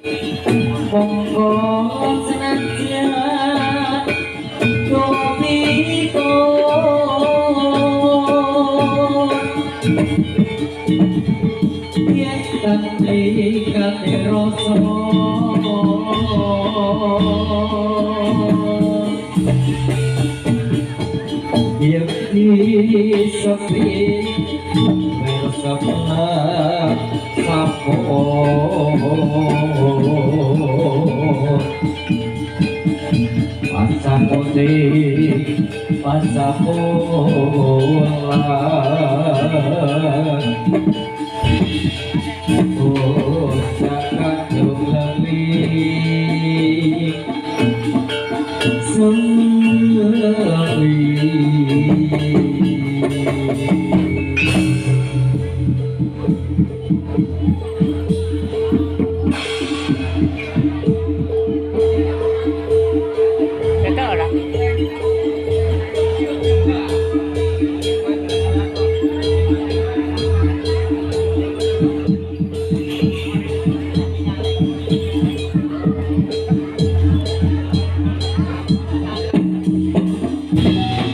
monggo senajan topiko yen kate kate rasa yen sepi bersama sapo pasapote pasapola oh sangat jolali sepi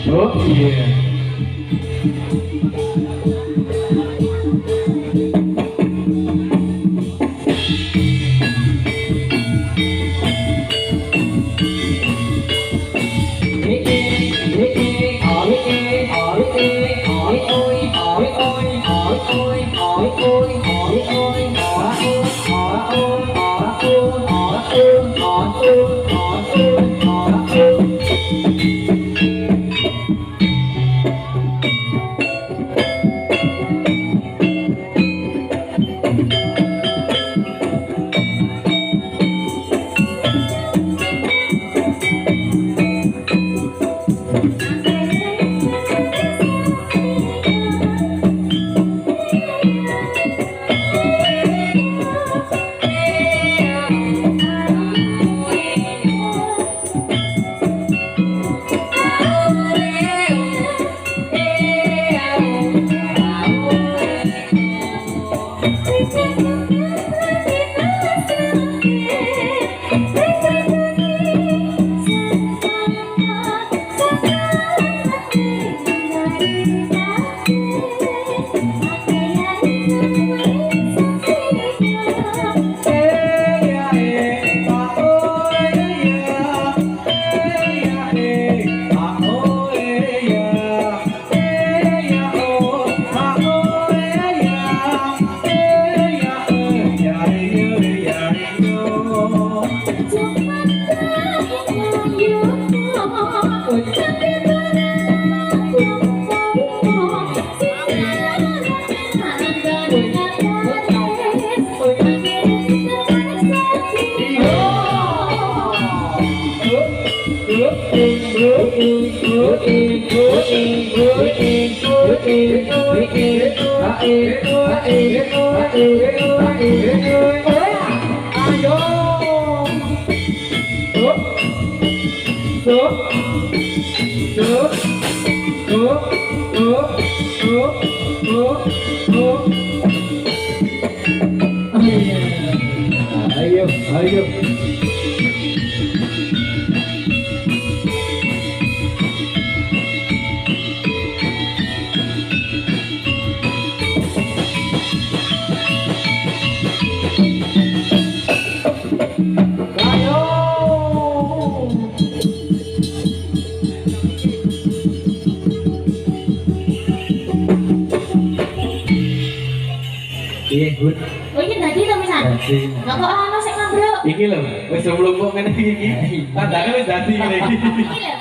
oh yeah. Ayo, ayo. Iya, Bud. Oh, ini tadi to, Misan? Lah kok ana sing ngambruk? Iki lho, wis sebelum kok ngene iki. Tandane wis dadi ngene iki. Iki lho.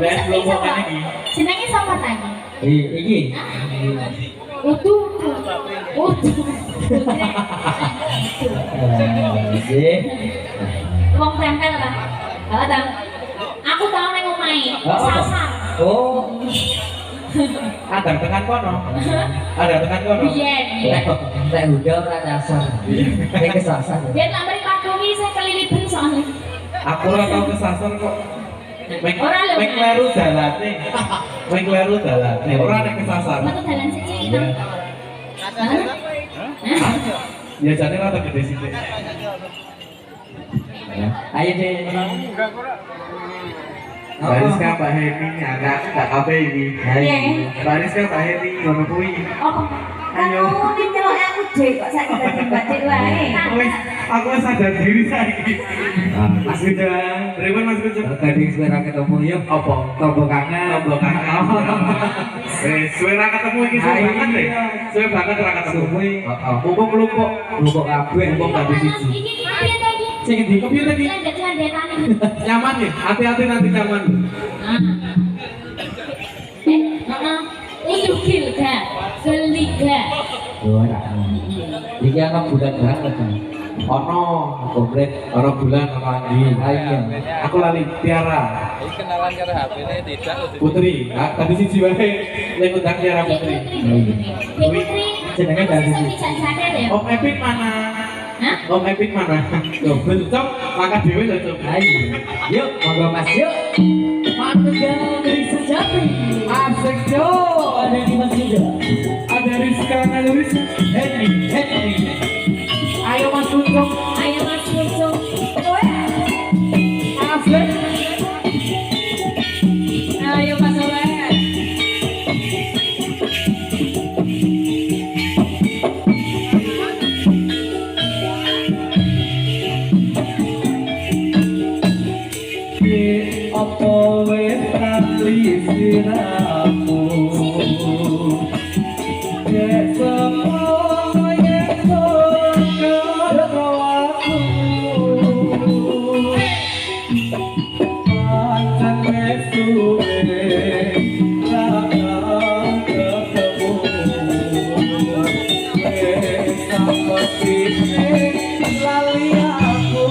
Wis sebelum kok ngene iki. Jenenge sapa tadi? Iki. Utuh. Utuh. Oke. Wong tempel ta? Heeh, ta. Aku tau nang omahe, sasar. Oh. Ada tekan kono. Ada tekan kono. Biyen. Lek udah ora dasar. Nek kesasar. Biyen lak mriki padowi saya kelilipan soalnya. Aku ora tau kesasar kok. Ora lho. Mek kleru dalane. Mek kleru dalane. Ora nek kesasar. Metu dalan siji. Iya. Hah? biasanya rata gede sih. Ayo deh. Bariska Pak Hemi anak tak kabeh iki. Iya. Bariska Pak Hemi ngono kuwi. Oh, kan kamu nih nyelok aku deh kok saya tadi baca wae. Aku wis sadar diri saiki. Mas Gudang, pripun Mas Gudang? Gading suara ketemu yuk. Apa? Tombol kangen. Tombol kangen. Suwe ra ketemu iki suwe banget deh. Suwe banget ra ketemu. Suwe. Mumpung lumpuk. Lumpuk kabeh. Mumpung kabeh siji. Iki piye tadi? Sing ndi? Kepiye tadi? Landet-landetan. Nyaman ya? Hati-hati nanti nyaman. Itu gilga, geliga. Ora. Iki ana bulan berapa kan? Ono Komplit. ono bulan ono Andi. Ayo. Aku lali Tiara. Ini kenalan karo HP-ne tidak. Putri. Tadi siji wae nek undang Tiara Putri. Putri. Jenenge dari sini. Bisa sadar ya. Om Epik mana? Hah? Om Epik mana? Yo bencok maka dhewe lho, Cuk. Ayo. Yuk, monggo Mas yuk. Manusia dari sejati. Asik yo. Ada di Mas juga. Ada Rizka, ada Rizka. Henry. Ayo Mas Ucok. Ayo Mas Ucok. Asik. Ayo Mas Oleh. Apa wis kali siramu? Dek semono yen karo aku. Pancen wis suwe ra ketemu. Wis sampe lali aku.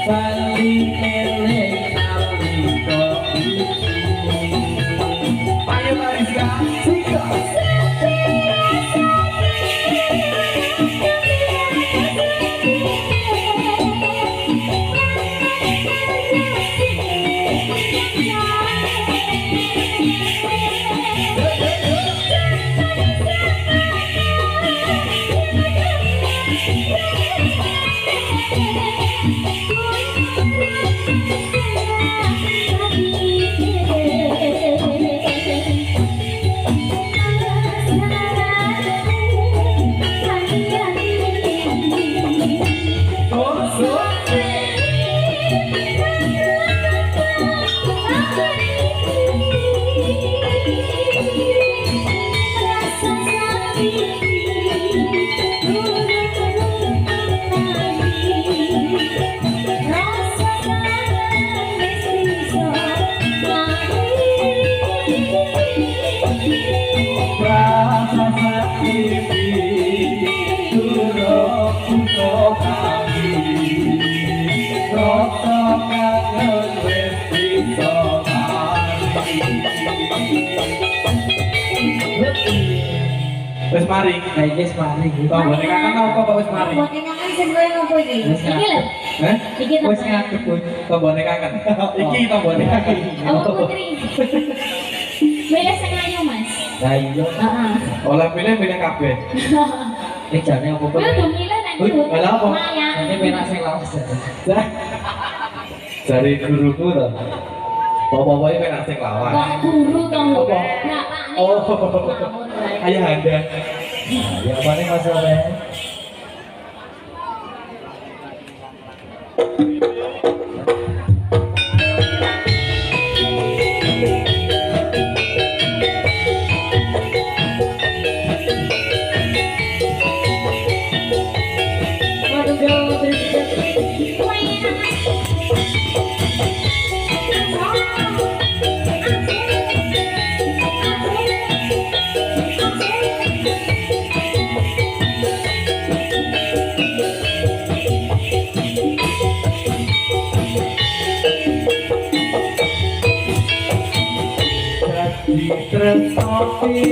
Bali elek alika iki Wes mari. Guys, mari. Kok boneka kan apa kok wes mari? Buat yang kan sing koyo ngopo iki? Iki lho. Heh? Iki to. Wes ngadep pun. Kok boneka kan? Iki to boneka. Oh, putri. Milih sing ayu, Mas. Lah iya. Heeh. Olah pilih kabeh. Ini jane apa Kowe kok? udah milih nek Wih, ndut. malah apa? Maya. Ini penak sing lawas. Dah. Dari guruku to. Bapak-bapak ini kan asing lawan. Kok guru to. Apa? Nah, Pak. nek Oh. ngawur wae. Ayah Anda. Ya apa nih masalahnya? Tresnopi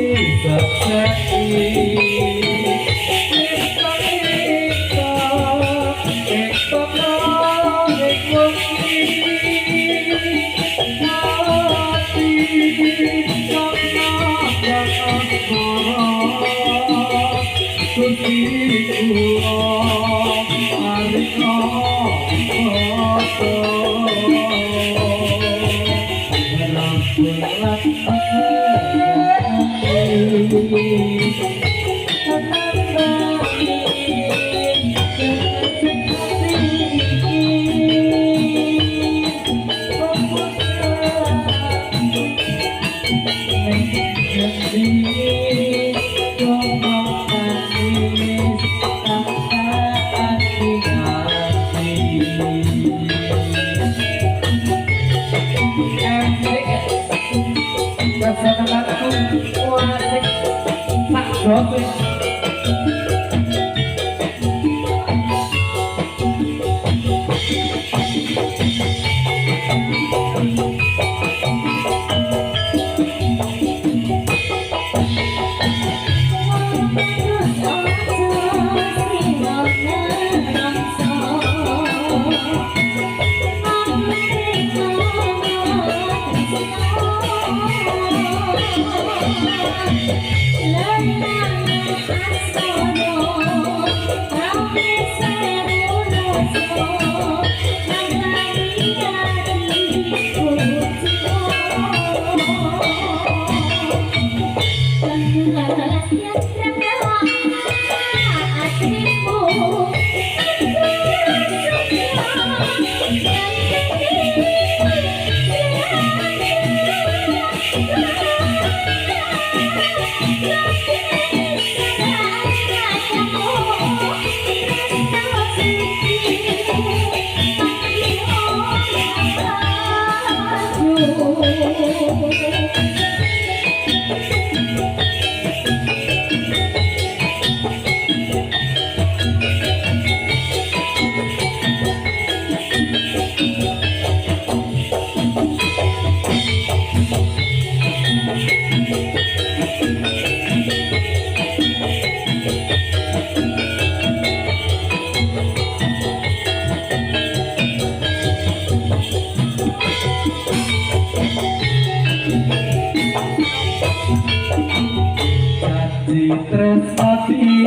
tresnati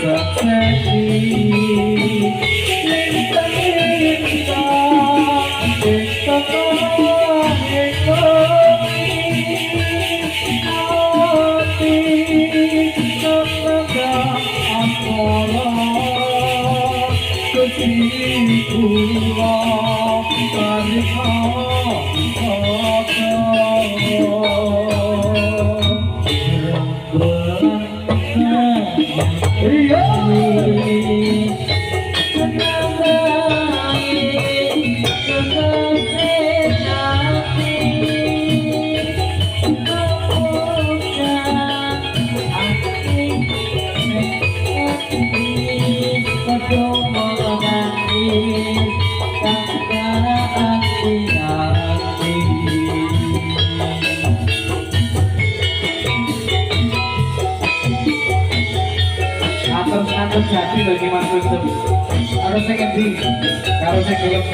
seksesi cinta Atur jadi bagi Mas Wisnu. Harus saya ngendi, harus saya gelap.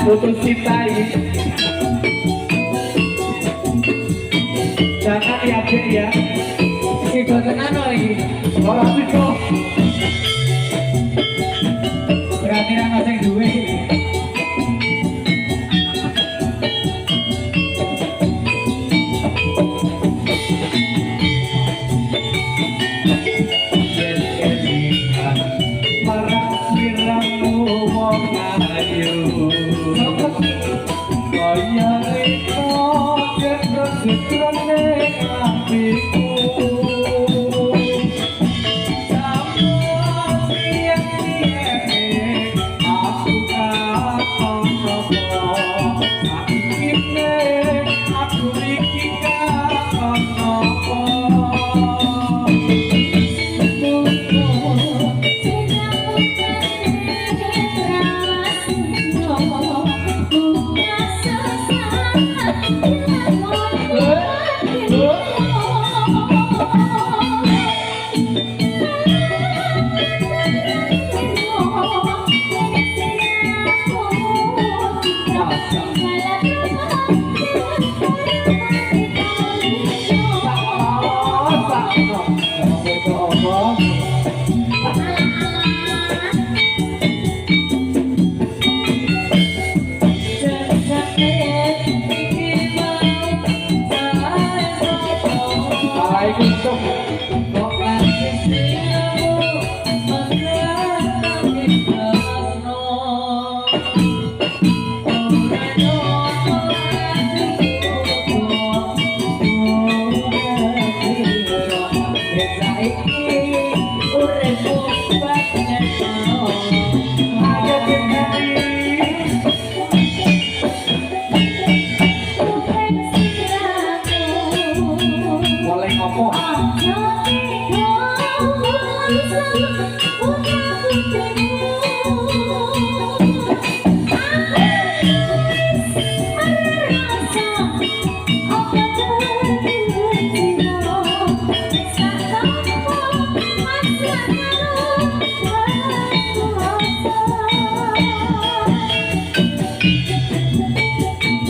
Putus cinta ini. Jangan yakin ya. Sido tenan lagi. Orang itu. Berarti ana sing duwe.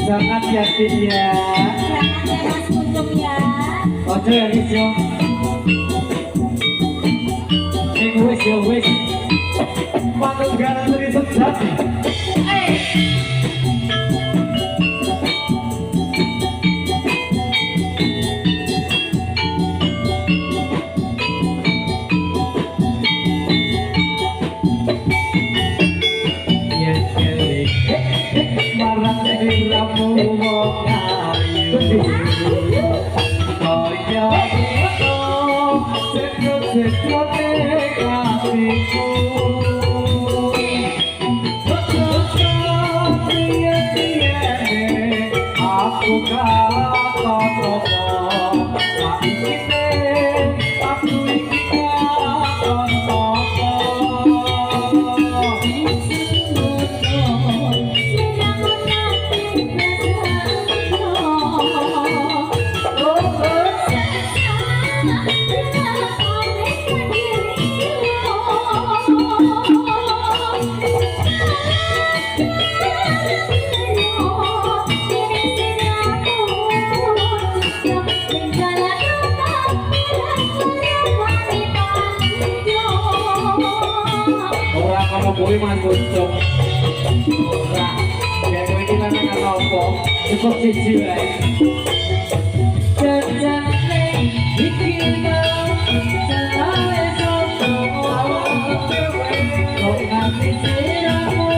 Jangan yakin ya. Jangan ya Mas Kuntum ya. Ojo ya wis yo. Sing wis yo wis. Manut garan dari sejati. Kuwi mangucuk. Ora. Ya kowe iki lanang apa? Cukup siji wae. Jajane iki mau selawe sopo. kau ngasih siramu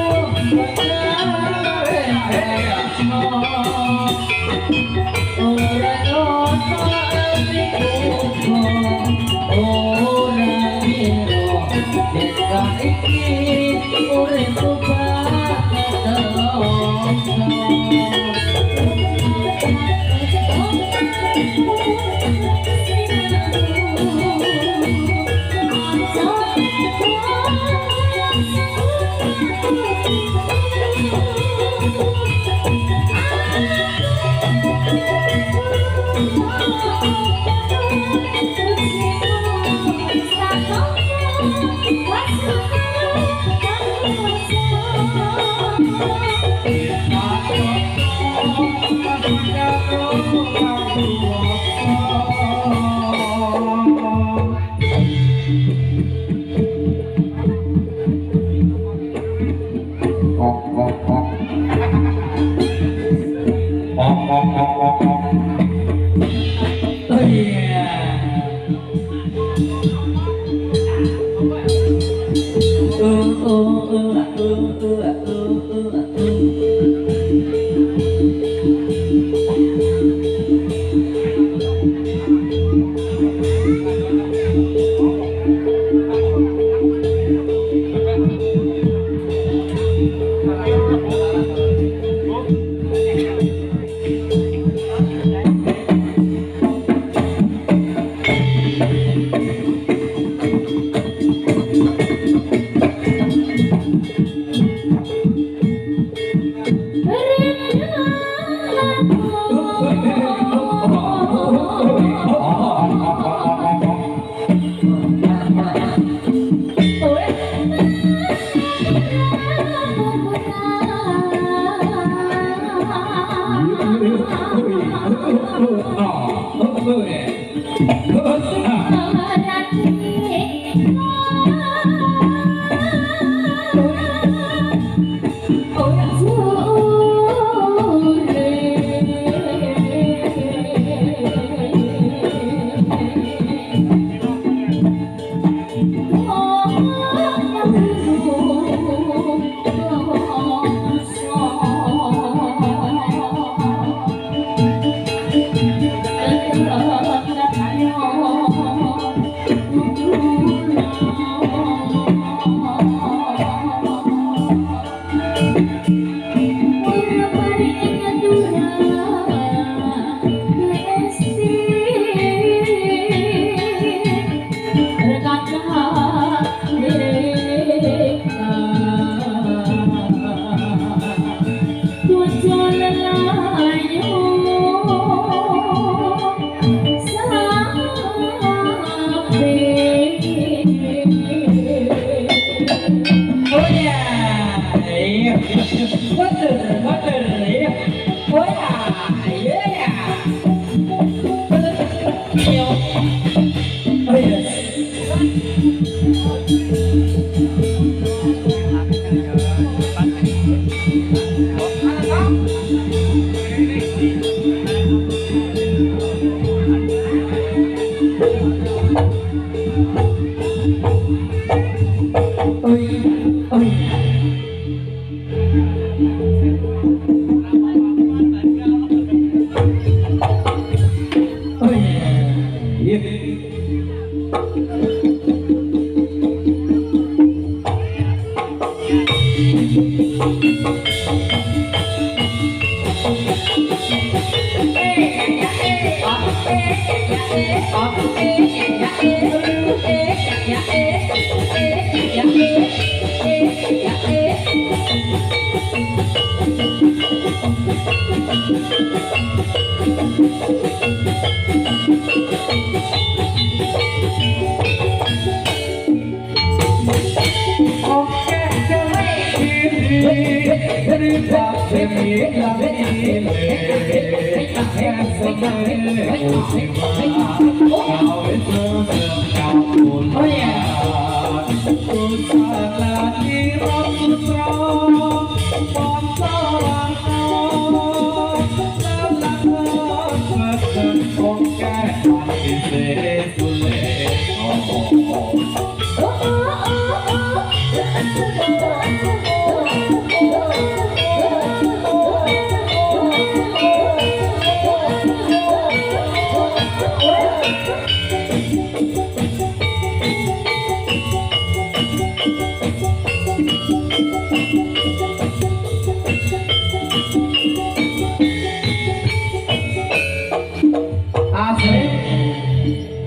Asik.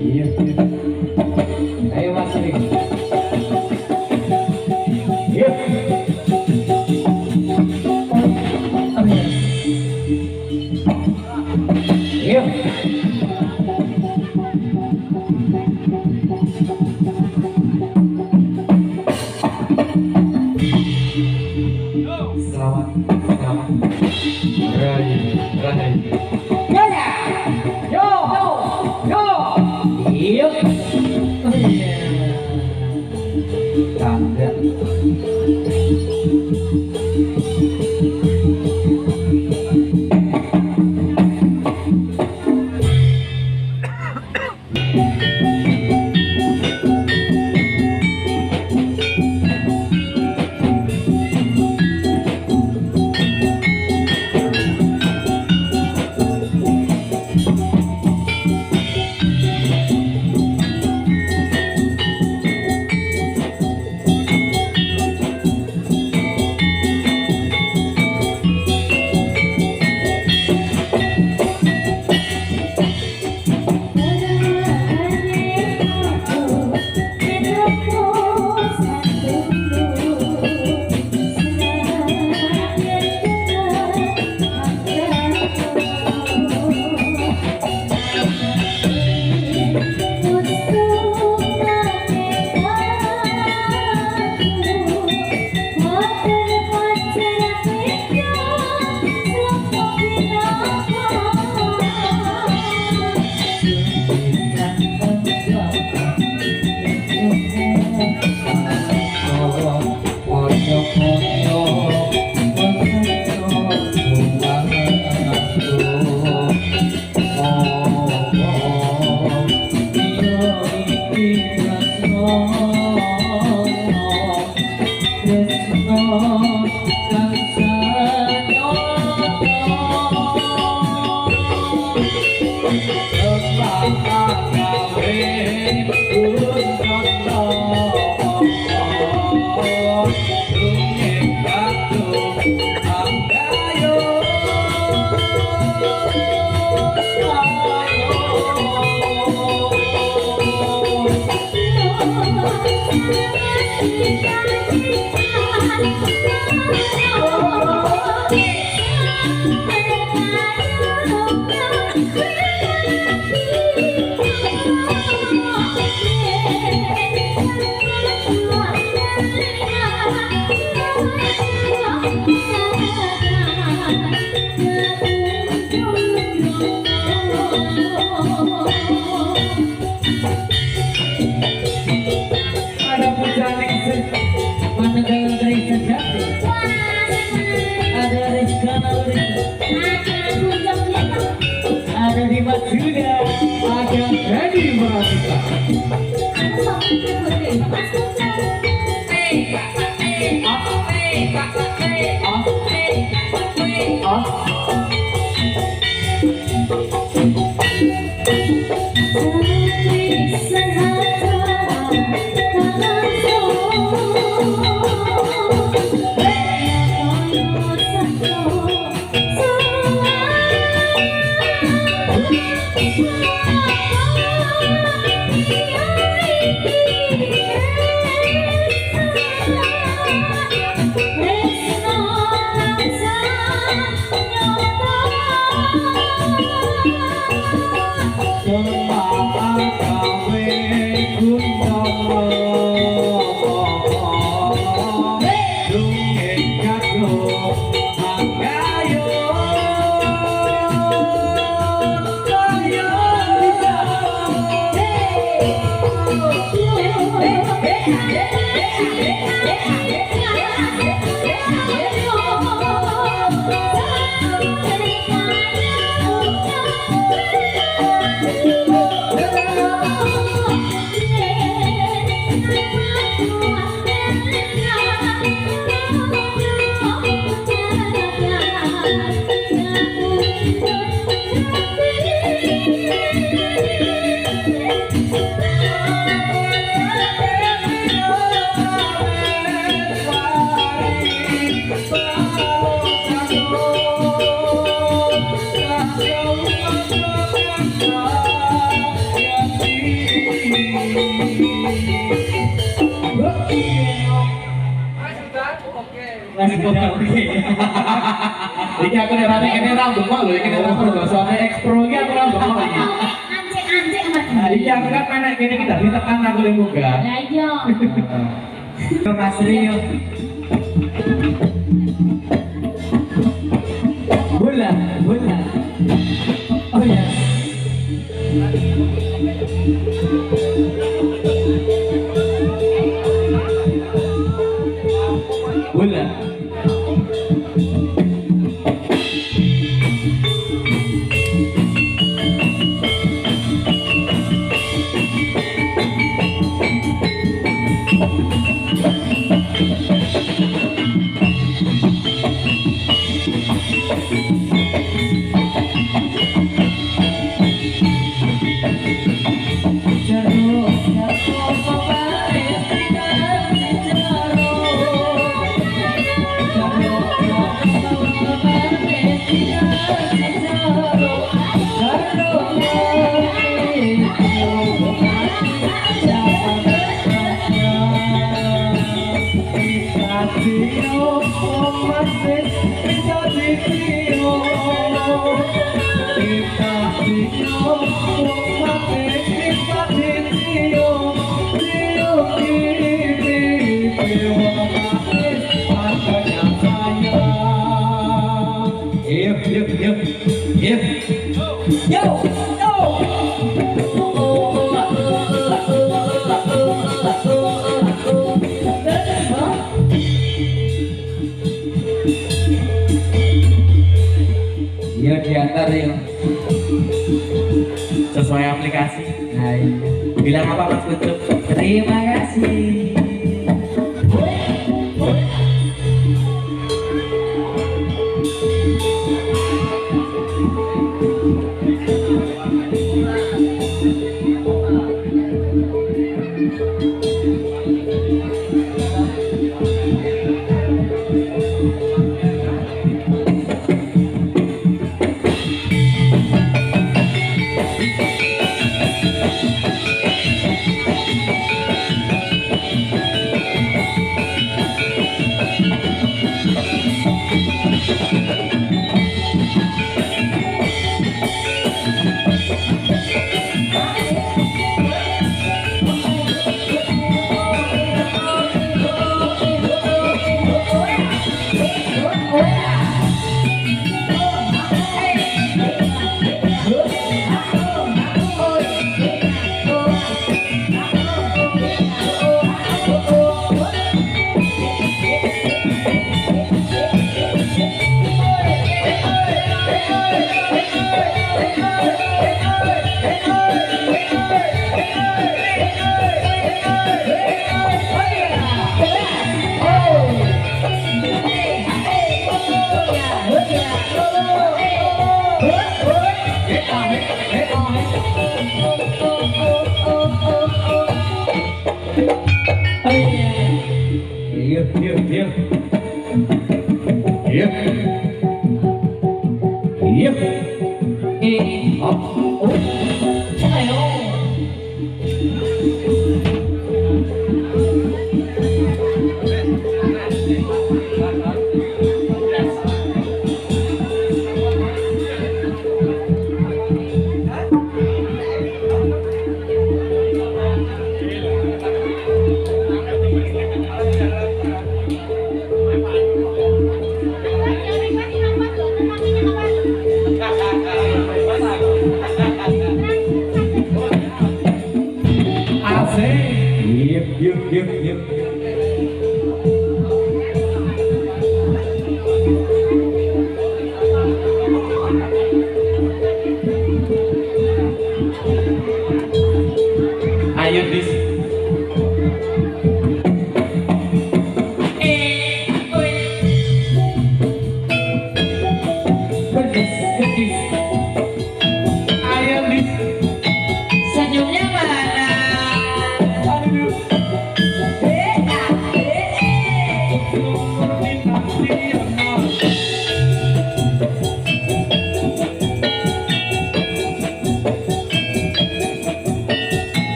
Iya. Ayo Mas Rik. Iya. Iya. Selamat, selamat. Rai, rai. Yo ya. Yo, yo. Iya. Tangga. Ada pujaling mana gaya dari sejati. Ada Rizka ada di Matsuda, ada Freddy Marita. Aku mau Mas Geda oke. Iki aku nek rame kene ra bengok lho, iki nek ora soalnya ekspro iki aku ra bengok iki. Anjek-anjek amat. Nah, iki aku kan menek kene iki dari tekan aku le munggah. Lah iya. Mas Rio. Bola, bola. Oh ya. Bola. Iya diantar ya. Sesuai aplikasi. Nah, iya. Bilang apa Mas Kucuk? Terima kasih.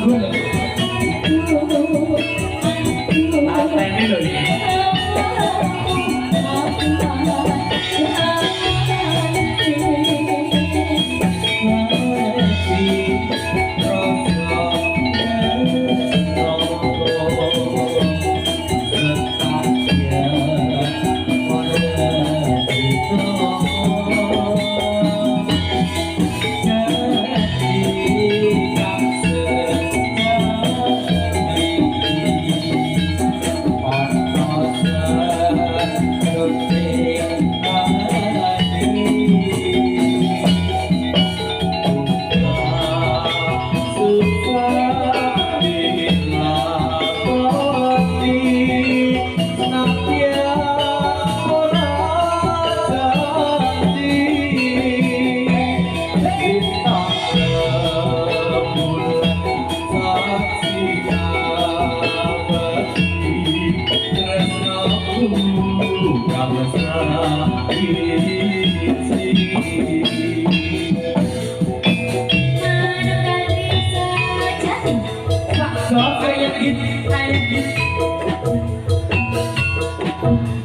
tunggul. Pateni lho iki.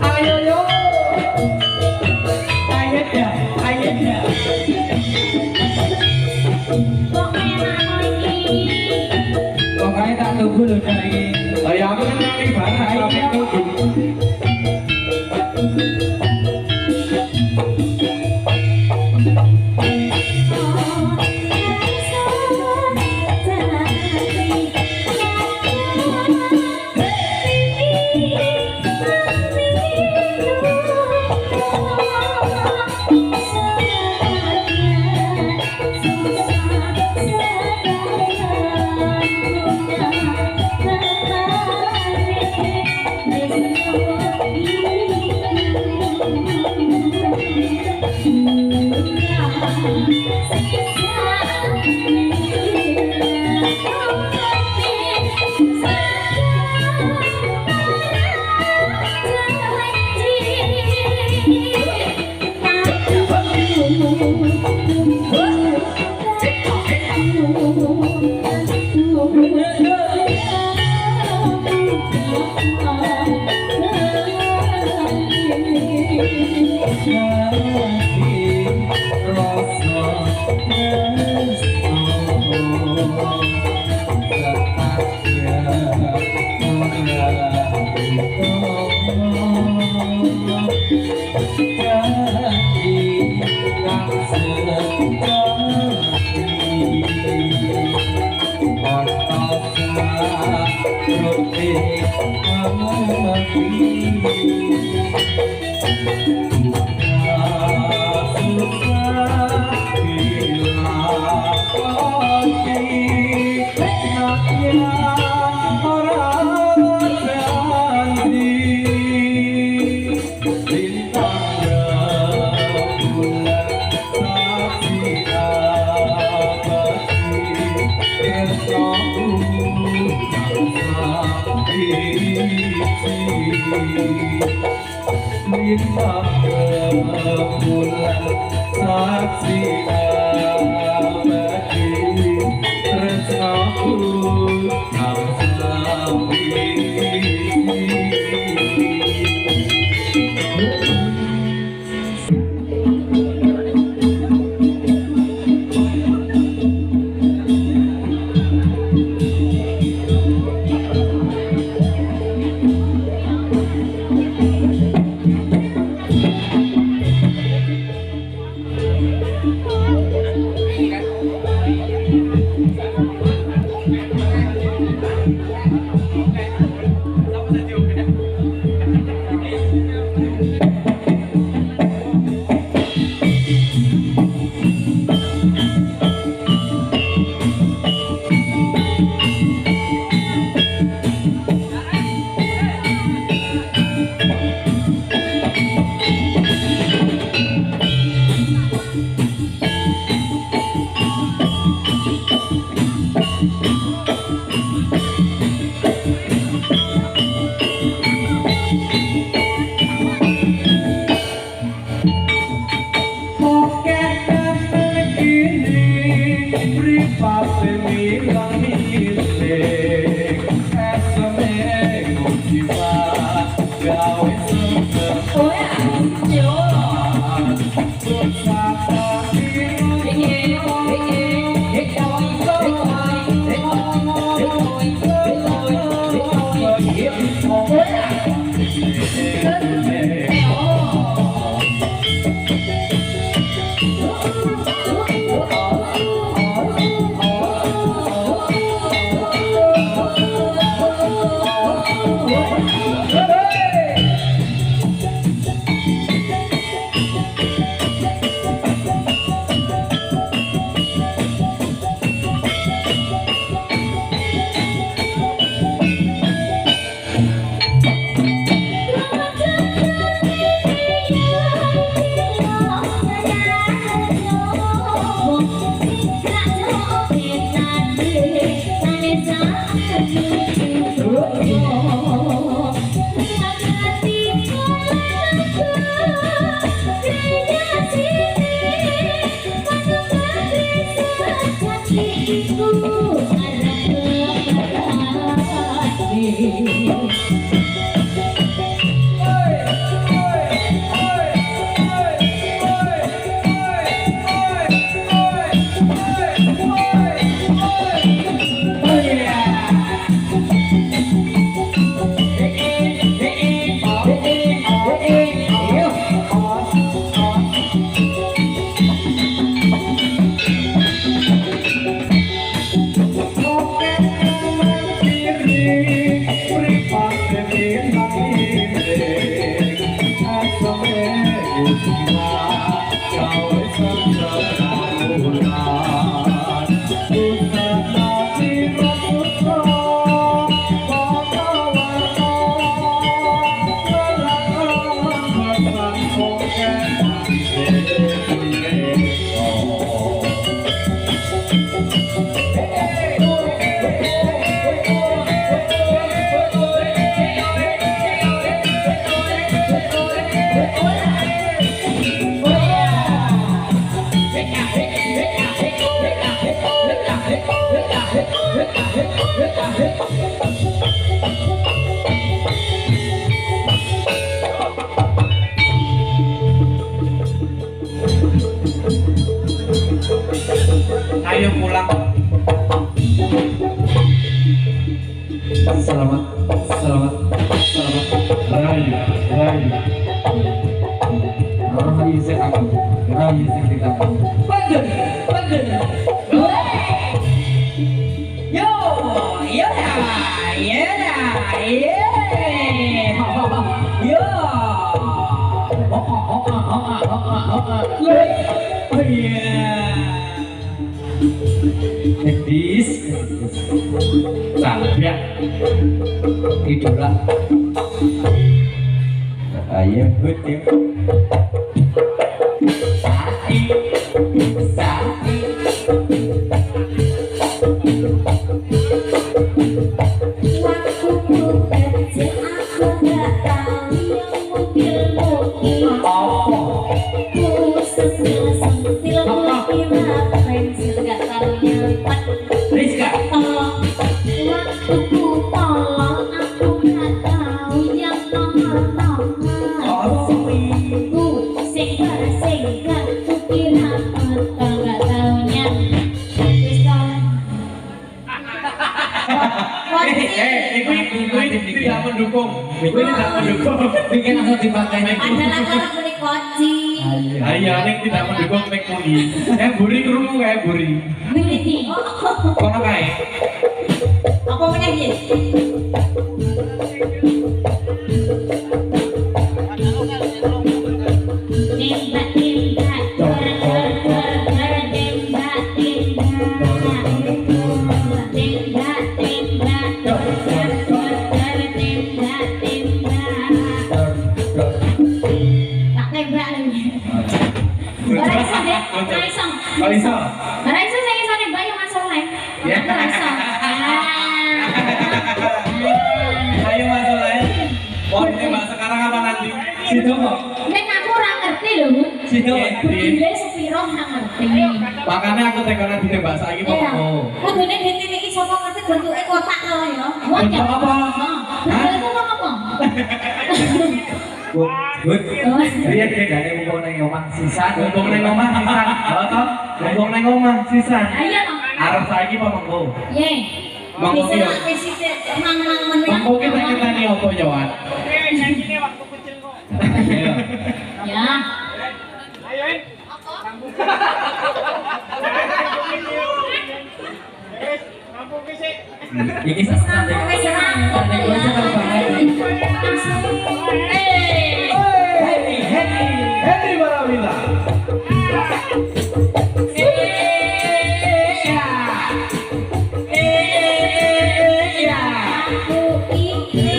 Ayo yo, ayatnya. Pokoknya tak tunggu loh dari. Ya aku kan ngerti banget tapi kudu. Pripate milang Ayo pulang. Selamat, selamat, selamat. Rayu, rayu. Rayu sing aku, rayu sing ditamu. Bandel, bandel. Yo, yo, yo, yo. Oh yeah. Edis, Sampai idola. Ayo, betul. Sati, sati. Waktu ku kecil aku gak tahu yang mobil-mobil. Apa? Ku sentil-sentil kira pensil gak tahu nyelpat. Rizka. Waktu ku tolong aku gak tahu yang nomor-nomor. Oh, Ku singkat ku kira betul gak taunya. Wis tolong. Iku tidak mendukung. Iku tidak mendukung. bikin langsung dipakai nih. Adalah cara beli koci. Ayo, nek tidak mendukung nek muni. Buri krungu kae buri. Beli nih. Kono kae. Apa punya dia? Tembak tembak, tembak tembak, tembak tak tembak lagi. Raiso deh, Raiso. Kau iso? Raiso saya iso nembak yang masuk lain. Ya. Raiso. Ayo masuk lain. Mau ditembak sekarang apa nanti? Situ kok. Nek aku ora ngerti lho. Situ. Berdile sepiro ora ngerti. Makanya aku tekonan ditembak saiki Iya. mau. Kudune ditiliki sapa ngerti bentuke kotak lho ya. Bentuk apa? Bentuke ku apa? Good. Dia bedane mumpung nang omah sisan. Ngomong neng omah sisan. Apa? Ngomong neng omah sisan. Ayo no. Arep saiki apa mengko? Ye. Mangko Bisa yo. lagi sithik mang-mang meneh. Mengko kita kitani apa ya, Wan? Ya. Iki sesat. Wis serang. Happy, happy. Henry Barawila. Aku iki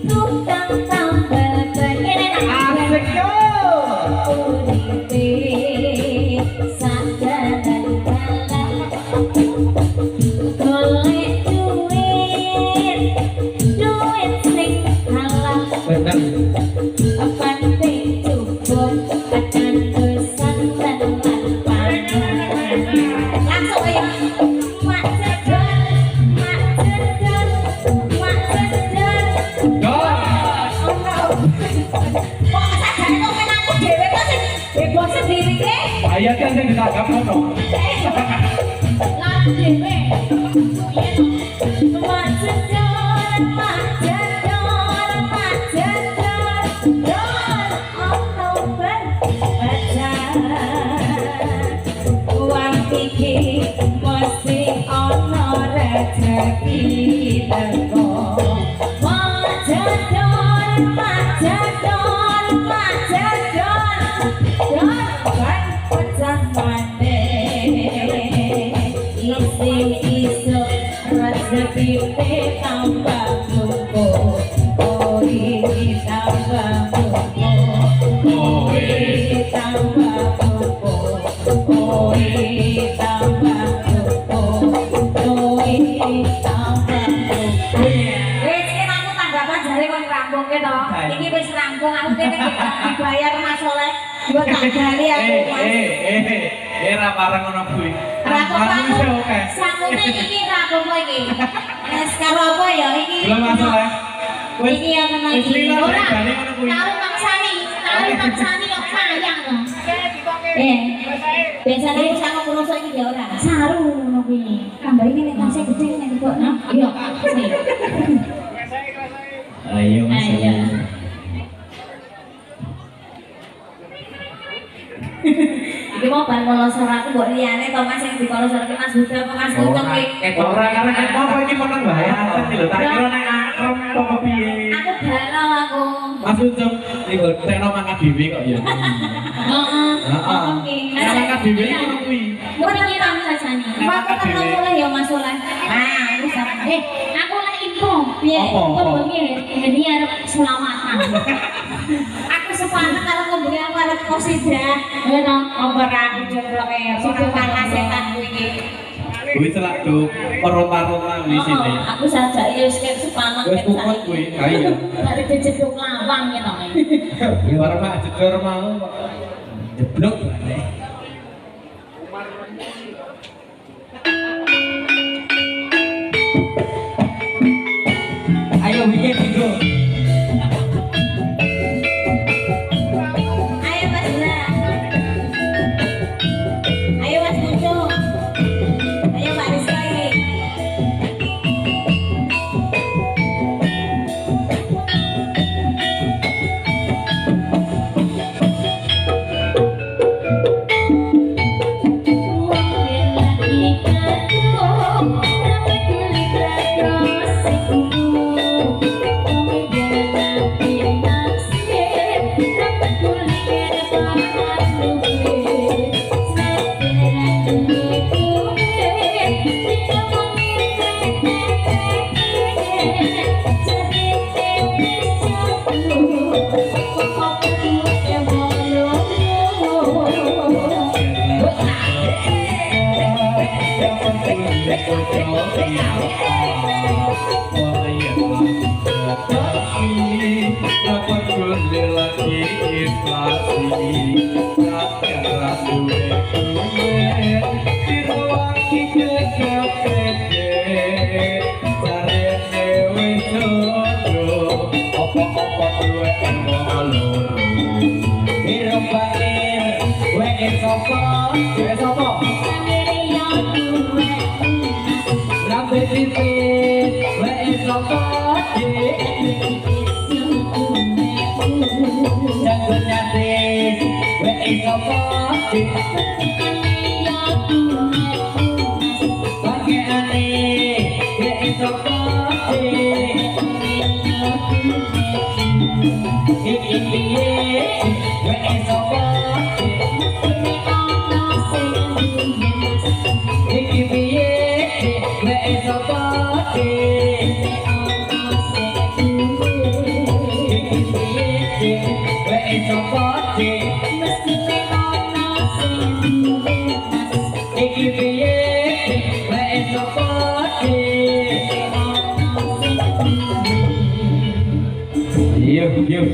tukang tambal ban. Asik yo. Uripe sadaran dalan golek duit Ayatnya sing ditangkap ono. Lagu dhewe. Macedon, macedon, macedon. Don ono ben pacar. Uang iki mesti ono rezeki teko. Macedon, macedon, macedon. Don ben pecah maneh. Isi-isu rezeki tambah kumpul. Oi tambah kumpul. Oi tambah kumpul. Oi tambah kumpul. Oi tambah kumpul. Wis iki aku tanggapan jare kok rampung ke to. Iki wis rampung aku kene dibayar Mas Soleh. Yo tak bali aku Mas. Ra pareng ngono kuwi. Rampung aku. Sangune iki rampung kowe iki. Wis karo apa ya iki? Belum masuk ya. Iki yang lagi. Ora. Bali ngono kuwi. Tahu mangsani kok sayang to. Biasanya aku sama kuroso iki ya ora. Saru ngono kuwi. Tambah iki nek tasih gede nek dibokno. Iya. Ayo Mas. Iki mau ban molosor aku mbok liyane to Mas sing dikolosor ke Mas Huda apa Mas Ucok iki. Ora karena apa iki meneng bayar iki lho tak kira nek akrem apa piye. Aku galau aku. Mas Ucok iki tekno mangkat dhewe kok ya. Heeh. Oke. Nek mangkat dhewe iki ngono kuwi. Mbok iki ra sajane. Aku ketemu mulai ya Mas Soleh. Ah, iku sampe. Aku lek info piye? Apa? Bengi ini arep selamatan. Aku sepakat karo ngombe aku arep kosida. Ngono, apa ra aku jebloke sing panas setan kuwi iki. Kuwi selak do peromah-romah di sini. Aku sajak ya wis kek sepakat Wis pokok kuwi. Ha iya. dari dijeduk lawang ya to. Ya ora mak jedor mau kok. Jeblok balik. Ayo bikin video. Ayo Mas Bra. Ayo Mas Ucok. Ayo Mbak Rizka ini.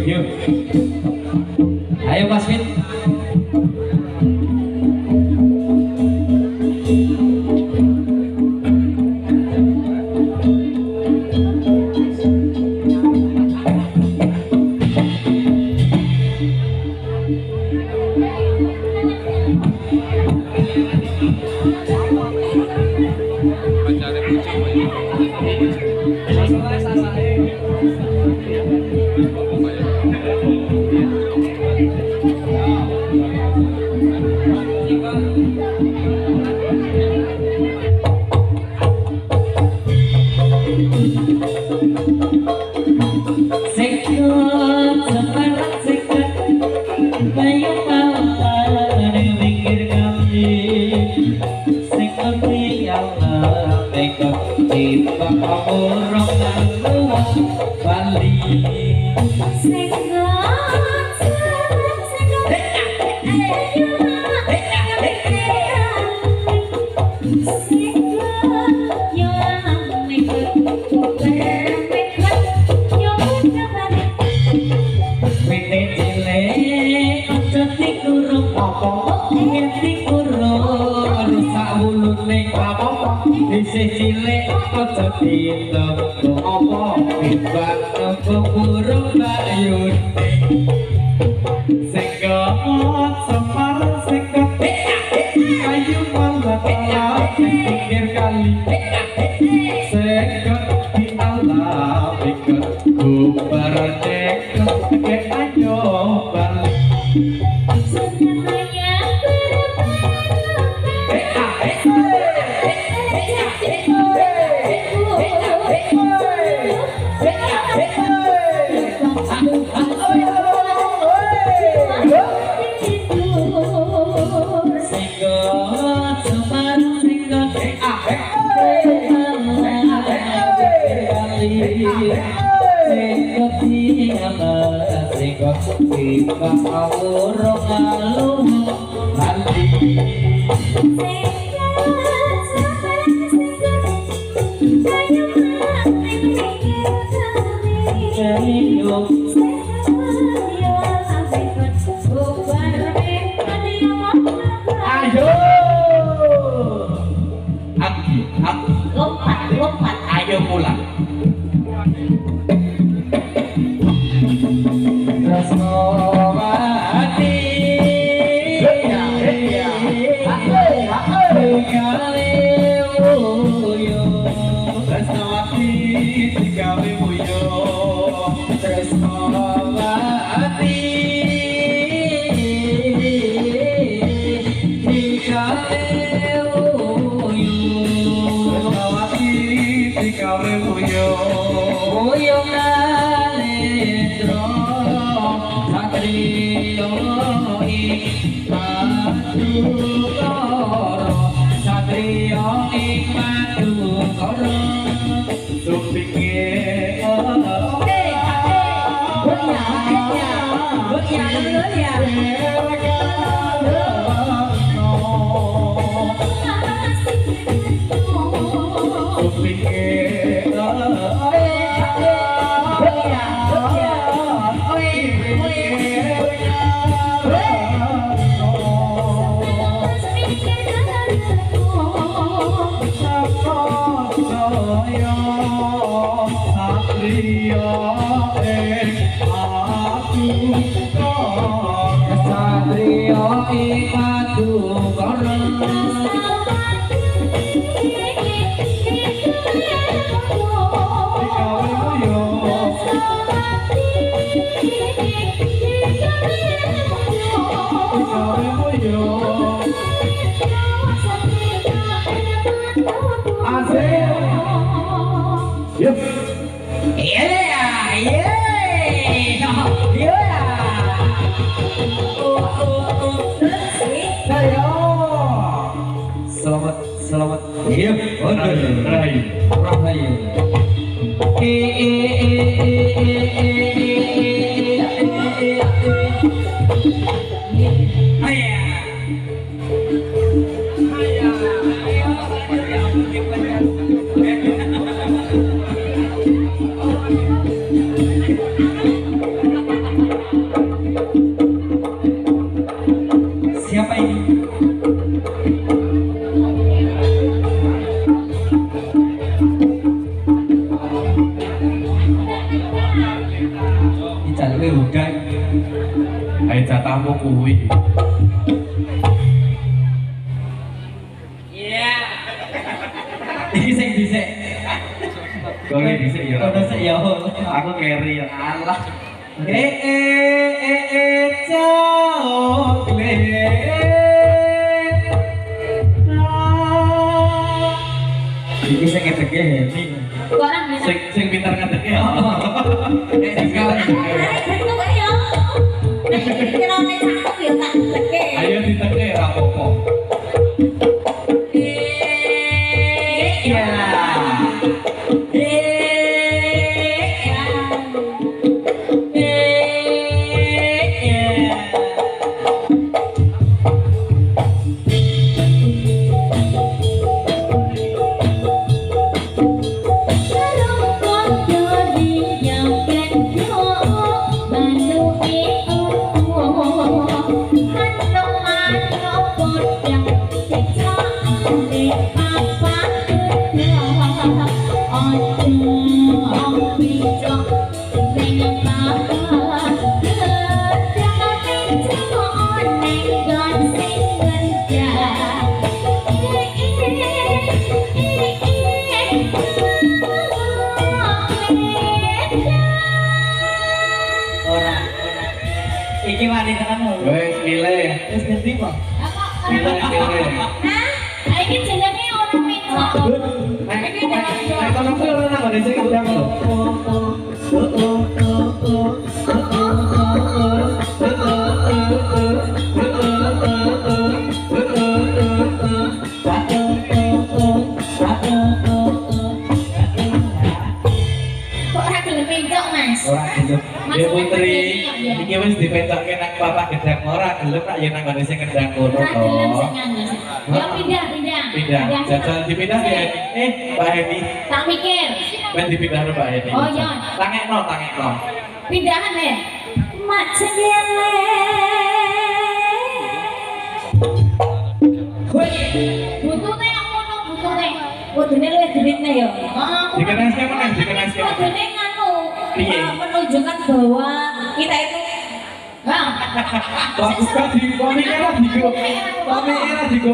Yuk. Ayo Mas Fit. Pancare pucuk. Sekot separat sekot bayu pawan mikir kami sekot Allah sekot tiba orang luas Bali cilik aja ditemu apa timbang temu burung bayune sekot semar sekot ayu malah pikir kali sekot di alam sekot bubar sekot ke ayo balik Lompat. Ayo pulang. Rasmawati Selamat. Iya, Rahayu. Siapa ini? Ayo jatahmu kuwi. dhisik. Kowe bisa ya. Kono sik ya. Aku carry ya. Allah. Iki sing ngedeke Hemi. Orang bisa. Sing pintar ngedeke ya. Sing kalah. Betul kan ya? Kira nek cakep ya tak teke. Ayo diteke ra apa-apa. Iya. Iki wani tekan lho. Wes milih. Wis ganti kok. Milih. Nah, ini jenenge orang minta. Nek kono kuwi ora nang ngene sing ngundang lho. Kok ora gelem pinjok, Mas? Ora gelem. Ya putri, iki wis dipetokke nang Bapak Gedang ora gelem tak yen nang ngene sing kendang kono Ora gelem to. sing nganggo. Ya pindah. Pindah, jajal dipindah ya. Pak Hedi, Tak mikir. ben dipindah karo Pak Hedi. Oh, iya. Tangekno. Pindahan ya. Mak jengele. Butune yang ngono butune. Kudune luwih gedene ya. Heeh. Dikenaske meneh, dikenaske meneh. Kudune nganu. Piye? Menunjukkan bahwa kita itu Bagus kan di komiknya digo. Komiknya digo.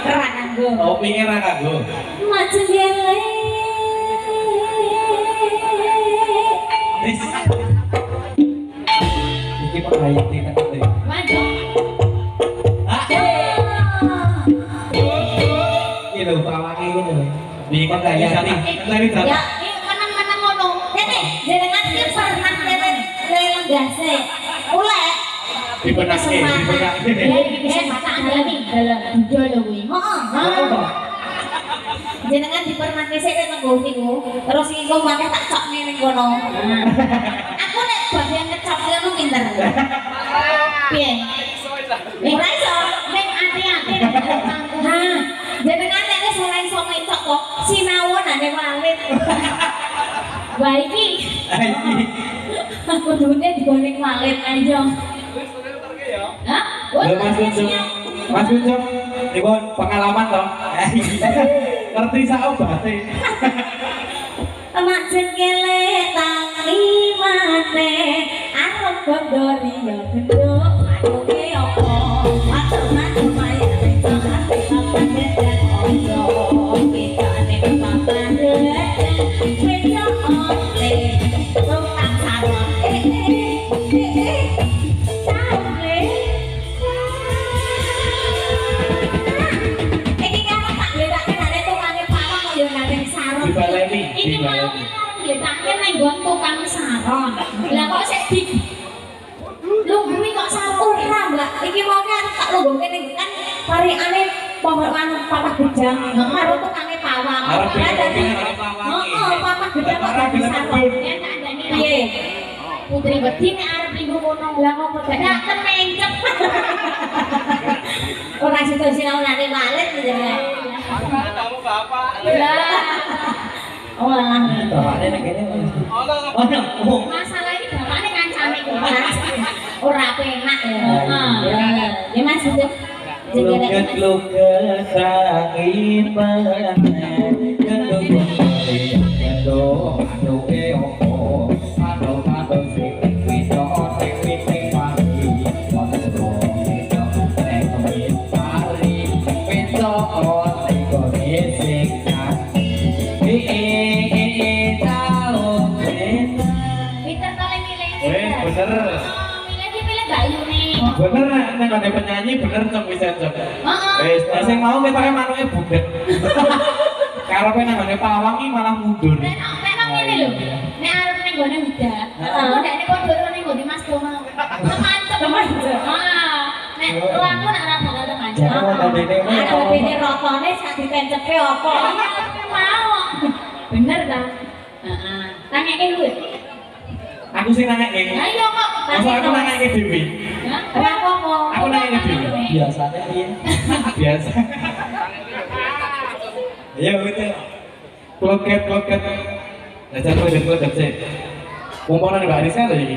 Keran nganggo. Oh, pikir ra kanggo. Mak jengele. Wis. Iki Pak Hayati tekan. Maju. Ah, iki lho pawangi ngono. Di Pak Hayati. Tadi Ya, ini menang-menang ngono. Dene, jenengan iki pernah lenggase. Ulek. Dibenakke. Ya, mata dalam video lho kuwi. Heeh. Jenengan dipernake sik nang nggo niku. Terus iki kok mangke tak cokne ning kono. Aku nek bagian ngecok ngono pinter. Piye? Ora iso, ning ati-ati nek ketangku. Nah, jenengan nek wis ora iso ngecok kok sinawon ane walit. Wah iki. Kudune digone walit aja. Hah? Lho Mas Kuncung. Mas Kuncung, dipun pengalaman toh. Ngerti sak obate. Mak jengkele tangi mate arep gondori ya gendho aduke apa matur maya reca ati apa dan ojo kita ning papan reca ote tukang sarwa saule iki kan tak bedake nane tukange pawang kok ya nane sarwa Dibaleni, iki mau dibaleni. ditake nang nggon tukang saron. Lah kok sik di lungguhi kok saron ora, Mbak. Iki mau kan tak lungguhke ning kan parikane pohon anu papak gedang karo tukange pawang. Arep Lah dadi karo pawang. heeh, papak gedang kok dadi saron. Ya tak andani piye? Putri wedi nek arep minggu kono. Lah kok pedane kemencep. Ora situ sinaunane walet jenenge. Lah. Oh, alah. Bapakne nek kene. Oh, Masalah ini bapaknya kancane Mas. Ora penak ya. Heeh. Ya Mas itu. Luget-luget angin meneh gendong beli gendong aduke opo ado sing wito sing piting pagi ono wito nek kami pari wito ning gone sing nang penyanyi bener cok wis cok. Heeh. Wis, nah sing mau ketoke manuke budet. Karepe nang pawang iki malah mundur. Nek ngene lho. Nek arep ning gone udah. Heeh. Nek nek kodo ning gone Mas Do mau. Mantep. Heeh. Nek laku nek ora bakal temanca. Ada dene rotone sak ditencepe apa? Mau. Bener ta? Heeh. Tangeke luwih. Aku sing nangeke. Lah iya kok. Masa aku nangeke dhewe. Ora apa-apa. Aku nangeke dhewe. Biasanya piye? Biasa. Ya gitu. Kloket. Lah jatuh aja kloket sih. Komponen Mbak Arisa lho iki.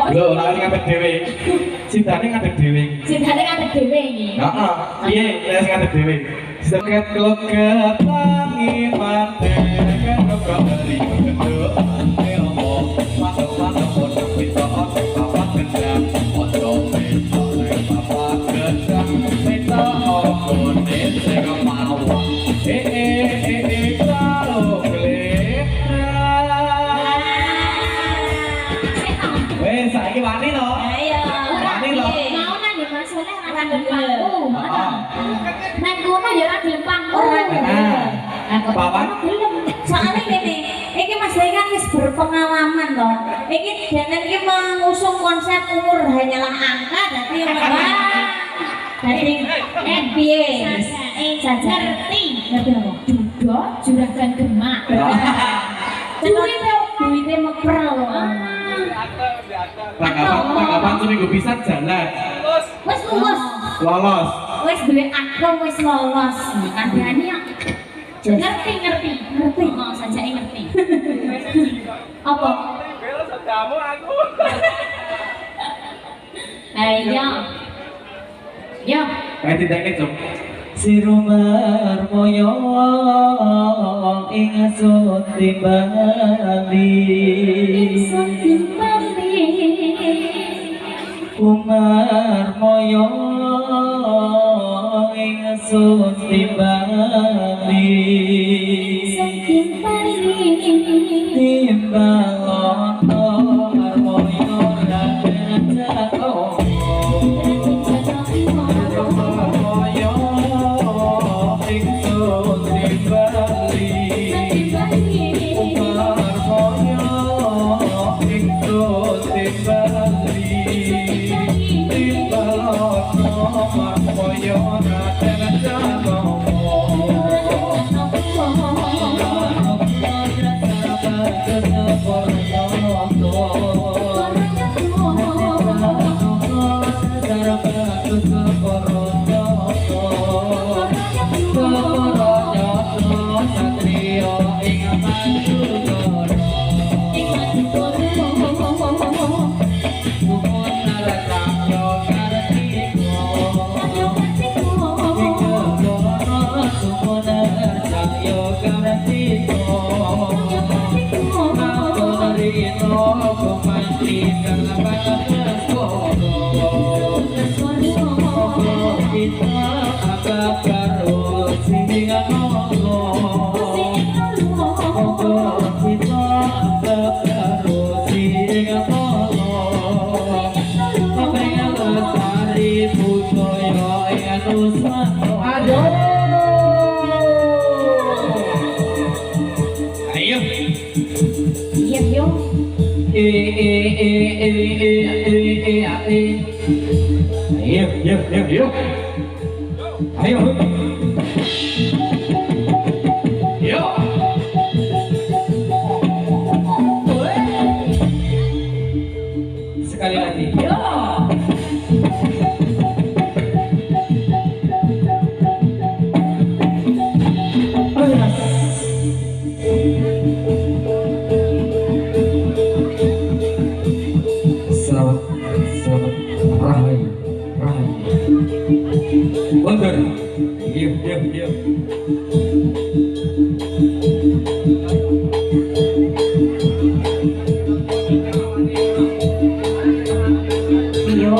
Lho, ora ngadeg dhewe. Sidane ngadeg dhewe. Sidane ngadeg dhewe iki. Heeh. Piye nek sing ngadeg dhewe? Seket kloket tangi mate kok bali kenduk ate opo. Masuk ono bisa apa kendang. Ojo apa kendang. Meta opo nese kemawa. Karo wes saiki wani lho. Ayo. Wani lho. Mau nang di masalah ora gelem pangku. Nang kono ya ora gelem pangku. Papan Gelem. Soale ngene, iki Mas Dai kan wis berpengalaman to. Iki denen iki mengusung konsep umur hanyalah angka dadi dadi piye? Ngerti. Ngerti apa? Judo juragan gemak. Duite meprel. Tanggapan seminggu bisa jalan. Wes lulus. Lolos. Wes duwe aktor wes lolos. Kandhane ya. Ngerti. Oh, sajake ngerti. Apa? Belo sedamu aku. Ayo. Yo. Kayak tidak kecok. Sirumar moyo ing asut timbali Umar moyo ing asut timbali timbal Umar moyo rakyat jatuh Ayo. Iya, yo. Ayo. Ayo. Yo. Sekali lagi. Yo. Selamat Rahayu. Mundur. Diam. Yo.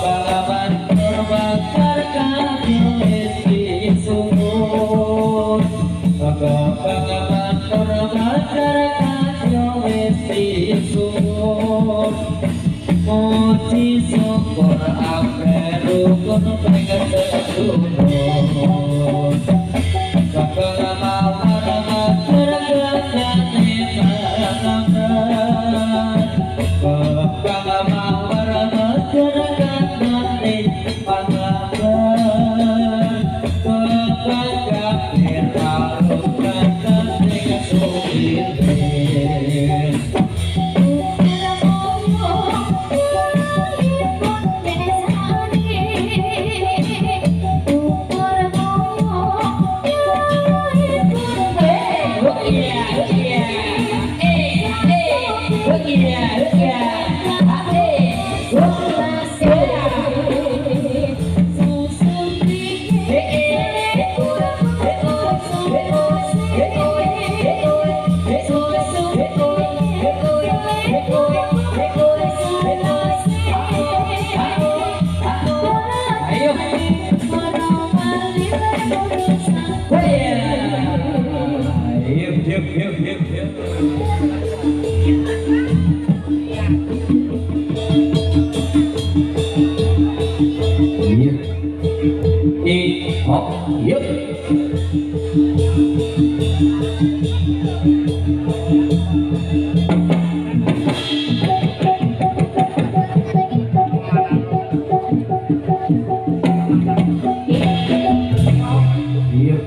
Kepalaman terbakar kaki di sumur. Kepalaman terbakar kaki di sumur. Moci syukur ampe rukun pengen sedulur. Kepalaman terbakar kaki pangangan. Kepalaman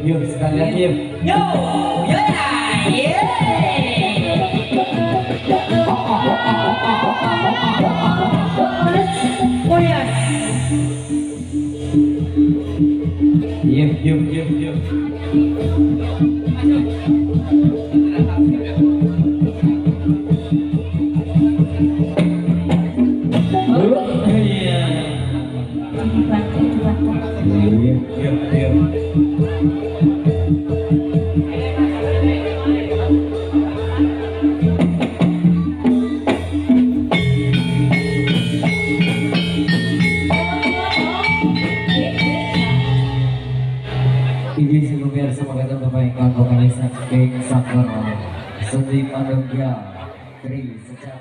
Yuk sekalian yuk. Yo, ya, yeah. Oh yes. Yuk. Ini sebelumnya semoga terbaik kalau kalian saking sakar sedih panjang tri secara